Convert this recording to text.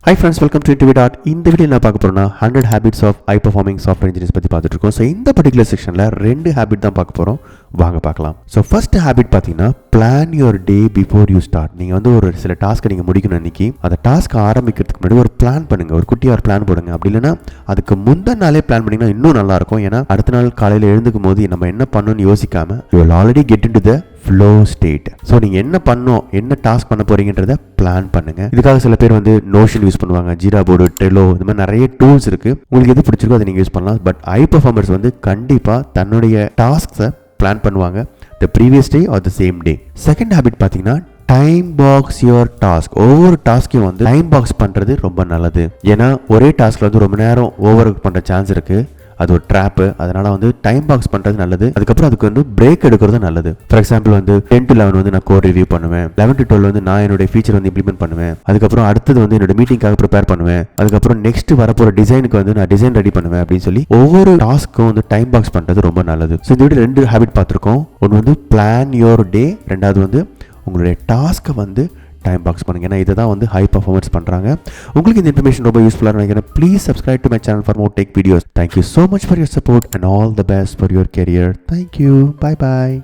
Hi friends, welcome to InterviewDOT. இந்த video என்ன பார்க்க போறோம்னா 100 habits of high performing software engineers பத்தி பார்த்துட்டு இருக்கோம். ஸோ இந்த பர்டிகுலர் செக்ஷனில் 2 ஹேபிட் தான் பார்க்க போகிறோம். வாங்க பார்க்கலாம். ஸோ ஃபர்ஸ்ட் ஹேபிட் பார்த்தீங்கன்னா plan your day before you start. நீங்கள் வந்து ஒரு சில டாஸ்க்கை நீங்கள் முடிக்கணும் அன்றைக்கி. அந்த டாஸ்க் ஆரம்பிக்கிறதுக்கு முன்னாடி ஒரு பிளான் பண்ணுங்கள், ஒரு குட்டியாக ஒரு பிளான் போடுங்க. அப்படி இல்லைன்னா அதுக்கு முந்தின நாளே பிளான் பண்ணிங்கன்னா இன்னும் நல்லாயிருக்கும். ஏன்னா அடுத்த நாள் காலையில் எழுந்துக்கும் போது நம்ம என்ன பண்ணணும்னு யோசிக்காமல் you will already get in to the flow state. So நீங்கள் என்ன பண்ணணும், என்ன டாஸ்க் பண்ண போகிறீங்கன்றதை பிளான் பண்ணுங்கள். இதுக்காக சில பேர் வந்து நோஷன் யூஸ் பண்ணுவாங்க, ஜீரா போர்டு, டெலோ, இந்த மாதிரி நிறைய டூல்ஸ் இருக்குது. உங்களுக்கு எது பிடிச்சிருக்கோ அதை நீங்கள் யூஸ் பண்ணலாம். பட் ஹை பர்ஃபார்மர்ஸ் வந்து கண்டிப்பாக தன்னுடைய டாஸ்க்ஸை பிளான் பண்ணுவாங்க the previous day or the same day. Second habit பார்த்தீங்கன்னா டைம் பாக்ஸ் யுவர் டாஸ்க். ஒவ்வொரு டாஸ்க்கையும் வந்து டைம் பாக்ஸ் பண்ணுறது ரொம்ப நல்லது. ஏன்னா ஒரே டாஸ்கில் வந்து ரொம்ப நேரம் ஓவர் ஒர்க் பண்ணுற சான்ஸ் இருக்குது. அது ஒரு ட்ராப்பு. அதனால் வந்து டைம் பாக்ஸ் பண்ணுறது நல்லது. அதுக்கப்புறம் அதுக்கு வந்து பிரேக் எடுக்கிறது நல்லது. ஃபார் எக்ஸாம்பிள் வந்து 10 to 11 வந்து நான் கோட் ரிவ்யூ பண்ணுவேன். 11 to 12 வந்து நான் என்னுடைய ஃபீச்சர் வந்து இம்ப்ளிமெண்ட் பண்ணுவேன். அதுக்கப்புறம் அடுத்தது வந்து என்னோட மீட்டிங்காக ப்ரிப்பேர் பண்ணுவேன். அதுக்கப்புறம் நெக்ஸ்ட் வரப்போகிற டிசைனுக்கு வந்து நான் டிசைன் ரெடி பண்ணுவேன் அப்படின்னு சொல்லி ஒவ்வொரு டாஸ்க்கும் வந்து டைம் பாக்ஸ் பண்ணுறது ரொம்ப நல்லது. ஸோ இந்த வீடியோ 2 ஹேபிட் பார்த்துருக்கோம். ஒன்று வந்து பிளான் யோர் டே, ரெண்டாவது வந்து உங்களுடைய டாஸ்க்கை வந்து டைம் பாக்ஸ் பண்ணுங்க. ஏன்னா இதை தான் வந்து ஹை பர்ஃபார்மன்ஸ் பண்ணுறாங்க. உங்களுக்கு இந்த இன்ஃபர்மேஷன் ரொம்ப யூஸ்ஃபுல்லாக நினைக்கிறேன். Please subscribe to my channel for more tech videos. Thank you so much for your support and all the best for your career. Thank you. Bye bye.